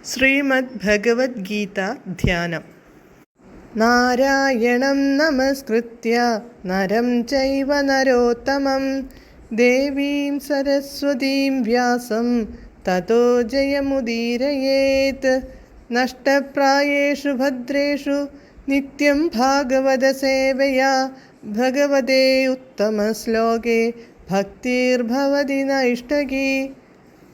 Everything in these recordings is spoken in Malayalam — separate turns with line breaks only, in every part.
ശ്രീമദ് ഭഗവത്ഗീത ധ്യാനം. നാരായണം നമസ്കൃത്യ നരം ചൈവ നരോത്തമം ദേവീം സരസ്വതീം വ്യാസം തതോ ജയമുദീരയേത്. നഷ്ടപ്രായേഷു ഭദ്രേഷു നിത്യം ഭാഗവത സേവയാ ഭഗവതേ ഉത്തമശ്ലോകേ ഭക്തിർഭവതി നൈഷ്ടകീ.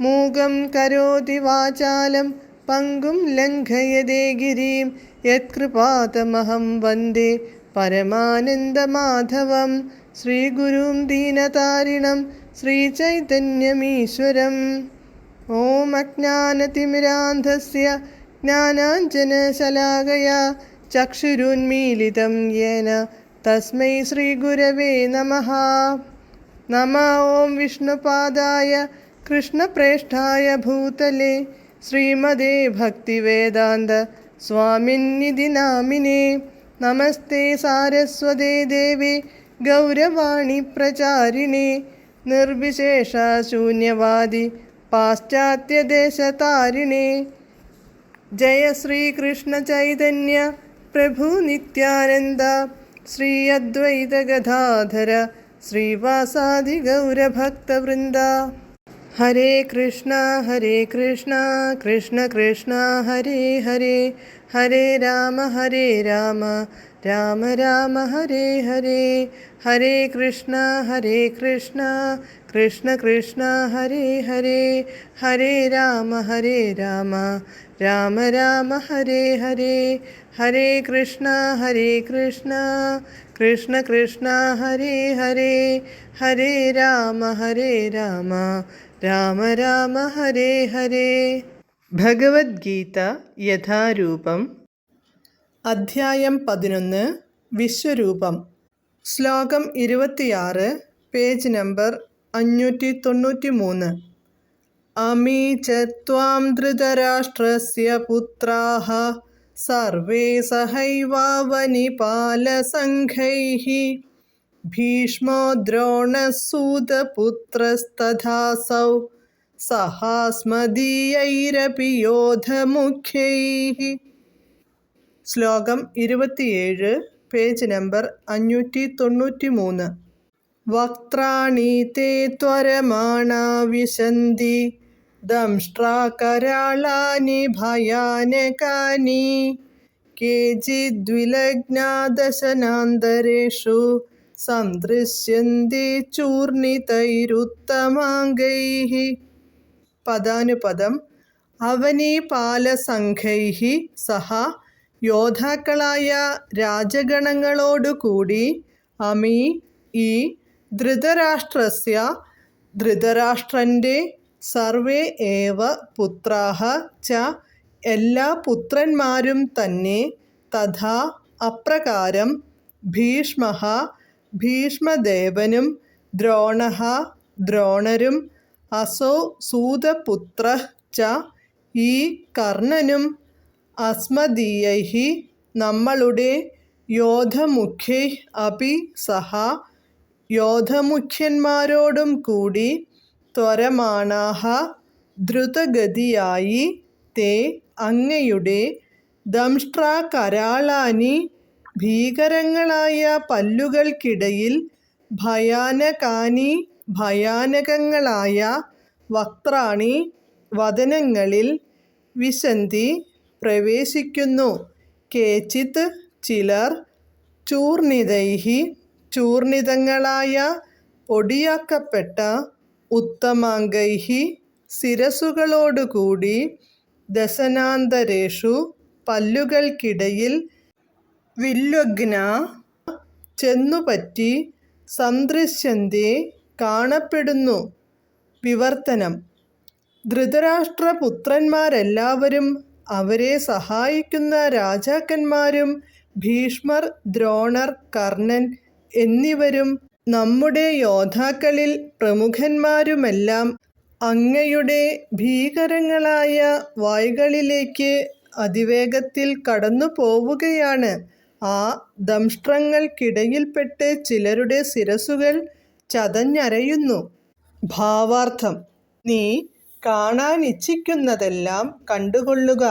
മൂകം കരോതി വാചാലം പങ്കും ലംഘയതേ ഗിരിം യത്കൃപാതമഹം വന്ദേ പരമാനന്ദമാധവം. ശ്രീഗുരും ദീനതാരിണം ശ്രീചൈതന്യമീശ്വരം. ഓം അജ്ഞാനതിമിരാന്ധസ്യ ജ്ഞാനാഞ്ജനശലാകയാ ചക്ഷുരുന്മീലിതം യേന തസ്മൈ ശ്രീഗുരവേ നമഃ. നമഃ ഓം വിഷ്ണുപാദായ കൃഷ്ണപ്രേഷ്ഠായ ഭൂതലേ ശ്രീമദേ ഭക്തിവേദാന്ത സ്വാമിന്നിധി നാമിനേ. നമസ്തേ സാരസ്വതേ ദേവേ ഗൗരവാണി പ്രചാരിണേ നിർവിശേഷ ശൂന്യവാദി പാശ്ചാത്യദേശതാരിണേ. ജയ ശ്രീകൃഷ്ണ ചൈതന്യ പ്രഭു നിത്യാനന്ദ ശ്രീ അദ്വൈത ഗദാധര ശ്രീവാസാദി ഗൗരഭക്തവൃന്ദ. ഹരേ കൃഷ്ണ കൃഷ്ണ കൃഷ്ണ ഹരേ ഹരേ, ഹരേ രാമ രാമ രാമ ഹരേ ഹരേ. ഹരേ കൃഷ്ണ കൃഷ്ണ കൃഷ്ണ ഹരേ ഹരേ, ഹരേ രാമ രാമ രാമ ഹരേ ഹരേ. ഹരേ കൃഷ്ണ കൃഷ്ണ ഹരേ ഹരേ, ഹരേ രാമ രാമ ഹരേ ഹരേ. ഭഗവത്ഗീത യഥാരൂപം. അധ്യായം 11. വിശ്വരൂപം. ശ്ലോകം 26, പേജ് നമ്പർ 593. അമീ ച ത്വാം ധൃതരാഷ്ട്രസ്യ പുത്രാഃ സർവേ സഹൈവാവനിപാലസംഘൈഃ ഭീഷ്മോ ദ്രോണഃ സൂതപുത്രസ്തഥാസൗ സഹാസ്മദീയൈരപി യോധമുഖ്യൈഃ. ശ്ലോകം 27, പേജ് നമ്പർ 593. വക്ത്രാണി തേ ത്വരമാണാ വിശന്തി ദംഷ്ട്രാകരാളാനി ഭയാനകാനി കേചിദ്വിലഗ്നാ ദശനാന്തരേഷു സന്ദൃശ്യന്തി ചൂർണിതൈരുത്തമാംഗൈഃ. പദാനുപദം. അവനീപാലസംഘൈഃ സഹ യോദ്ധാക്കളായ രാജഗണങ്ങളോടുകൂടി അമീ ഈ ധൃതരാഷ്ട്രസ്യ ധൃതരാഷ്ട്രൻ്റെ സർവേ ഏവ പുത്രാഃ ച എല്ലാ പുത്രന്മാരും തന്നെ തഥാ അപ്രകാരം ഭീഷ്മഃ ഭീഷ്മദേവനും ദ്രോണഃ ദ്രോണരും അസൗ സൂതപുത്രഃ ച ഈ കർണനും അസ്മദീയൈഃ നമ്മളുടെ യോധമുഖ്യൈഃ അപി സഹ യോധമുഖ്യന്മാരോടും കൂടി ത്വരമാണാഃ ദ്രുതഗതിയായി തേ അങ്ങയുടെ ദംഷ്ട്രാകരാളാനി ഭീകരങ്ങളായ പല്ലുകൾക്കിടയിൽ ഭയാനകാനി ഭയാനകങ്ങളായ വക്ത്രാണി വദനങ്ങളിൽ വിശന്തി പ്രവേശിക്കുന്നു കേചിത് ചിലർ ചൂർണിതൈഃ ചൂർണിതങ്ങളായ പൊടിയാക്കപ്പെട്ട ഉത്തമാംഗൈഃ ശിരസ്സുകളോടുകൂടി ദശനാന്തരേഷു പല്ലുകൾക്കിടയിൽ വില്വഗ്നാ ചെന്നുപറ്റി സന്ദൃശ്യന്തി കാണപ്പെടുന്നു. വിവർത്തനം. ധൃതരാഷ്ട്രപുത്രന്മാരെല്ലാവരും അവരെ സഹായിക്കുന്ന രാജാക്കന്മാരും ഭീഷ്മർ ദ്രോണർ കർണൻ എന്നിവരും നമ്മുടെ യോദ്ധാക്കളിൽ പ്രമുഖന്മാരുമെല്ലാം അങ്ങയുടെ ഭീകരങ്ങളായ വായ്കളിലേക്ക് അതിവേഗത്തിൽ കടന്നു പോവുകയാണ്. ആ ദംഷ്ട്രങ്ങൾക്കിടയിൽപ്പെട്ട് ചിലരുടെ ശിരസ്സുകൾ ചതഞ്ഞരയുന്നു. ഭാവാർത്ഥം. നീ കാണാൻ ഇച്ഛിക്കുന്നതെല്ലാം കണ്ടുകൊള്ളുക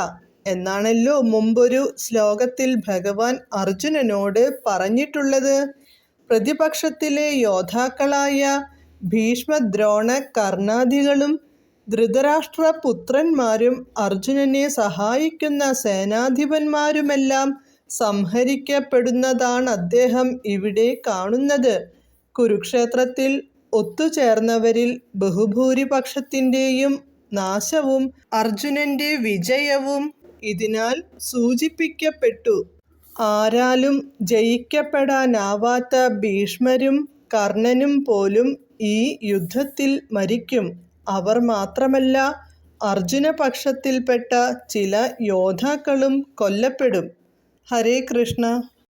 എന്നാണല്ലോ മുമ്പൊരു ശ്ലോകത്തിൽ ഭഗവാൻ അർജുനനോട് പറഞ്ഞിട്ടുള്ളത്. പ്രതിപക്ഷത്തിലെ യോദ്ധാക്കളായ ഭീഷ്മ, ദ്രോണ, കർണാദികളും ധൃതരാഷ്ട്രപുത്രന്മാരും അർജുനനെ സഹായിക്കുന്ന സേനാധിപന്മാരുമെല്ലാം സംഹരിക്കപ്പെടുന്നതാണ് അദ്ദേഹം ഇവിടെ കാണുന്നത്. കുരുക്ഷേത്രത്തിൽ ഒത്തുചേർന്നവരിൽ ബഹുഭൂരിപക്ഷത്തിൻ്റെയും നാശവും അർജുനന്റെ വിജയവും ഇതിനാൽ സൂചിപ്പിക്കപ്പെട്ടു. ആരാലും ജയിക്കപ്പെടാനാവാത്ത ഭീഷ്മരും കർണനും പോലും ഈ യുദ്ധത്തിൽ മരിക്കും. അവർ മാത്രമല്ല, അർജുനപക്ഷത്തിൽപ്പെട്ട ചില യോദ്ധാക്കളും കൊല്ലപ്പെടും. ഹരേ കൃഷ്ണ.